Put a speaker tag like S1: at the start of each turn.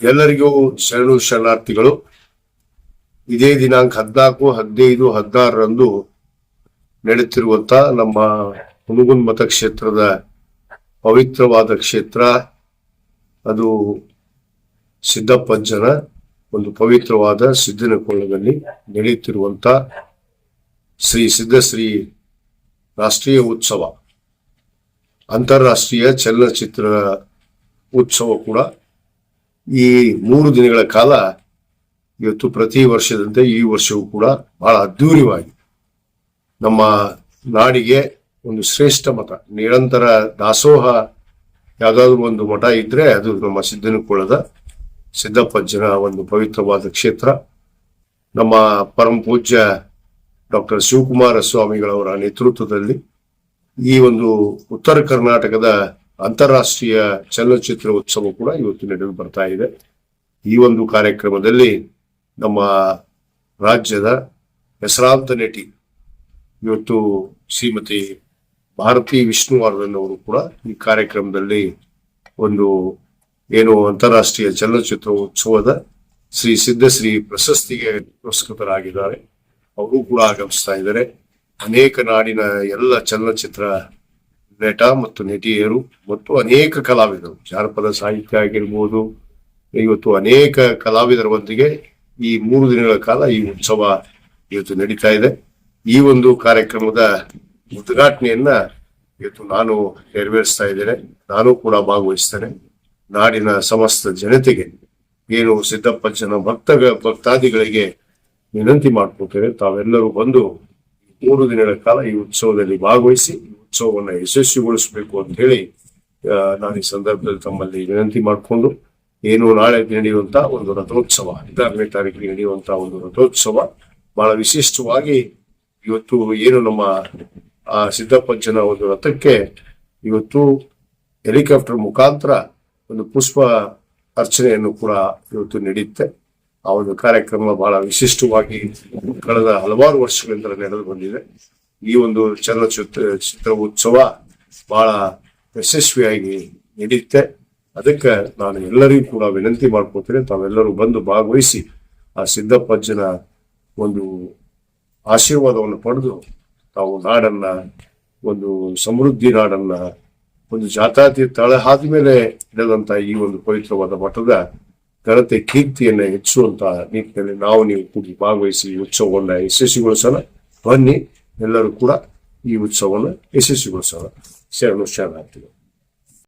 S1: ಎಲ್ಲರಿಗೂ ಶರಣಾರ್ಥಿಗಳು. ಇದೇ ದಿನಾಂಕ 14, 15, 16ರಂದು ನಡೆಯುತ್ತಿರುವಂತ ನಮ್ಮ ಹುನಗುಂದ ಮತಕ್ಷೇತ್ರದ ಪವಿತ್ರವಾದ ಕ್ಷೇತ್ರ, ಅದು ಸಿದ್ದಪ್ಪಜ್ಜನ ಒಂದು ಪವಿತ್ರವಾದ ಸಿದ್ದನಕೊಳ್ಳದಲ್ಲಿ ನಡೆಯುತ್ತಿರುವಂತ ಶ್ರೀ ಸಿದ್ದಶ್ರೀ ರಾಷ್ಟ್ರೀಯ ಉತ್ಸವ, ಅಂತಾರಾಷ್ಟ್ರೀಯ ಚಲನಚಿತ್ರ ಉತ್ಸವ ಕೂಡ ಈ 3 ದಿನಗಳ ಕಾಲ ಇವತ್ತು ಪ್ರತಿ ವರ್ಷದಂತೆ ಈ ವರ್ಷವೂ ಕೂಡ ಬಹಳ ಅದ್ಧೂರಿಯಾಗಿ ನಮ್ಮ ನಾಡಿಗೆ ಒಂದು ಶ್ರೇಷ್ಠ ಮಠ, ನಿರಂತರ ದಾಸೋಹ ಯಾವ್ದಾದ್ರು ಒಂದು ಮಠ ಇದ್ರೆ ಅದು ನಮ್ಮ ಸಿದ್ದನಕೊಳ್ಳದ ಸಿದ್ದಪ್ಪಜ್ಜನ ಒಂದು ಪವಿತ್ರವಾದ ಕ್ಷೇತ್ರ. ನಮ್ಮ ಪರಮ ಪೂಜ್ಯ ಡಾಕ್ಟರ್ ಶಿವಕುಮಾರ ಸ್ವಾಮಿಗಳವರ ನೇತೃತ್ವದಲ್ಲಿ ಈ ಒಂದು ಉತ್ತರ ಕರ್ನಾಟಕದ ಅಂತಾರಾಷ್ಟ್ರೀಯ ಚಲನಚಿತ್ರ ಉತ್ಸವ ಕೂಡ ಇವತ್ತು ನಡೆದು ಬರ್ತಾ ಇದೆ. ಈ ಒಂದು ಕಾರ್ಯಕ್ರಮದಲ್ಲಿ ನಮ್ಮ ರಾಜ್ಯದ ಹೆಸರಾಂತ ನಟಿ ಇವತ್ತು ಶ್ರೀಮತಿ ಭಾರತಿ ವಿಷ್ಣುವರ್ಧನ್ ಅವರು ಕೂಡ ಈ ಕಾರ್ಯಕ್ರಮದಲ್ಲಿ ಒಂದು ಏನು ಅಂತಾರಾಷ್ಟ್ರೀಯ ಚಲನಚಿತ್ರ ಉತ್ಸವದ ಶ್ರೀ ಸಿದ್ದಶ್ರೀ ಪ್ರಶಸ್ತಿಗೆ ಪುರಸ್ಕೃತರಾಗಿದ್ದಾರೆ. ಅವರು ಕೂಡ ಆಗಮಿಸ್ತಾ ಇದ್ದಾರೆ. ಅನೇಕ ನಾಡಿನ ಎಲ್ಲ ಚಲನಚಿತ್ರ ನಟ ಮತ್ತು ನಟಿಯರು ಮತ್ತು ಅನೇಕ ಕಲಾವಿದರು, ಜಾನಪದ ಸಾಹಿತ್ಯ ಆಗಿರ್ಬೋದು, ಇವತ್ತು ಅನೇಕ ಕಲಾವಿದರೊಂದಿಗೆ ಈ 3 ದಿನಗಳ ಕಾಲ ಈ ಉತ್ಸವ ಇವತ್ತು ನಡೀತಾ ಇದೆ. ಈ ಒಂದು ಕಾರ್ಯಕ್ರಮದ ಉದ್ಘಾಟನೆಯನ್ನ ಇವತ್ತು ನಾನು ನೆರವೇರಿಸ್ತಾ ಇದ್ದೇನೆ. ನಾನು ಕೂಡ ಭಾಗವಹಿಸ್ತೇನೆ. ನಾಡಿನ ಸಮಸ್ತ ಜನತೆಗೆ ಏನು ಸಿದ್ದಪ್ಪಜ್ಜನ ಭಕ್ತಾದಿಗಳಿಗೆ ವಿನಂತಿ ಮಾಡ್ಕೊತೇನೆ, ತಾವೆಲ್ಲರೂ ಬಂದು 3 ದಿನಗಳ ಕಾಲ ಈ ಉತ್ಸವದಲ್ಲಿ ಭಾಗವಹಿಸಿ ಉತ್ಸವವನ್ನ ಯಶಸ್ವಿಗೊಳಿಸಬೇಕು ಅಂತ ಹೇಳಿ ನಾನು ಈ ಸಂದರ್ಭದಲ್ಲಿ ತಮ್ಮಲ್ಲಿ ವಿನಂತಿ ಮಾಡಿಕೊಂಡು, ಏನು ನಾಳೆ ನಡೆಯುವಂತ ಒಂದು ರಥೋತ್ಸವ, 16ನೇ ತಾರೀಕಿಗೆ ನಡೆಯುವಂತ ಒಂದು ರಥೋತ್ಸವ ಬಹಳ ವಿಶಿಷ್ಟವಾಗಿ ಇವತ್ತು ಏನು ನಮ್ಮ ಆ ಸಿದ್ದಪ್ಪಜ್ಜನ ಒಂದು ರಥಕ್ಕೆ ಇವತ್ತು ಹೆಲಿಕಾಪ್ಟರ್ ಮುಖಾಂತರ ಒಂದು ಪುಷ್ಪ ಅರ್ಚನೆಯನ್ನು ಕೂಡ ಇವತ್ತು ನಡೆಯುತ್ತೆ. ಆ ಒಂದು ಕಾರ್ಯಕ್ರಮ ಬಹಳ ವಿಶಿಷ್ಟವಾಗಿ ಕಳೆದ ಹಲವಾರು ವರ್ಷಗಳಿಂದ ನಡೆದು ಬಂದಿದೆ. ಈ ಒಂದು ಚಲನಚಿತ್ರ ಉತ್ಸವ ಬಹಳ ಯಶಸ್ವಿಯಾಗಿ ನಡೆಯುತ್ತೆ. ಅದಕ್ಕೆ ನಾನು ಎಲ್ಲರಿಗೂ ಕೂಡ ವಿನಂತಿ ಮಾಡ್ಕೊತೇನೆ, ತಾವೆಲ್ಲರೂ ಬಂದು ಭಾಗವಹಿಸಿ ಆ ಸಿದ್ದಪ್ಪಜ್ಜನ ಒಂದು ಆಶೀರ್ವಾದವನ್ನು ಪಡೆದು ತಾವು ನಾಡನ್ನ ಒಂದು ಸಮೃದ್ಧಿ ನಾಡನ್ನ ಒಂದು ಜಾತ್ಯಾತೀತ ತಳಹಾದ ಮೇಲೆ ಇಡದಂತ ಈ ಒಂದು ಪವಿತ್ರವಾದ ಮಠದ ಘನತೆ ಕೀರ್ತಿಯನ್ನ ಹೆಚ್ಚುವಂತ ನಿಟ್ಟಿನಲ್ಲಿ ನೀವು ಕೂಡಿ ಭಾಗವಹಿಸಿ ಈ ಉತ್ಸವವನ್ನ ಯಶಸ್ವಿಗೊಳಿಸೋಣ. ಬನ್ನಿ, ಎಲ್ಲರೂ ಕೂಡ ಈ ಉತ್ಸವವನ್ನು ಯಶಸ್ವಿಗೊಳಿಸೋಣ. ಶರಣಾರ್ಥಿಗಳು.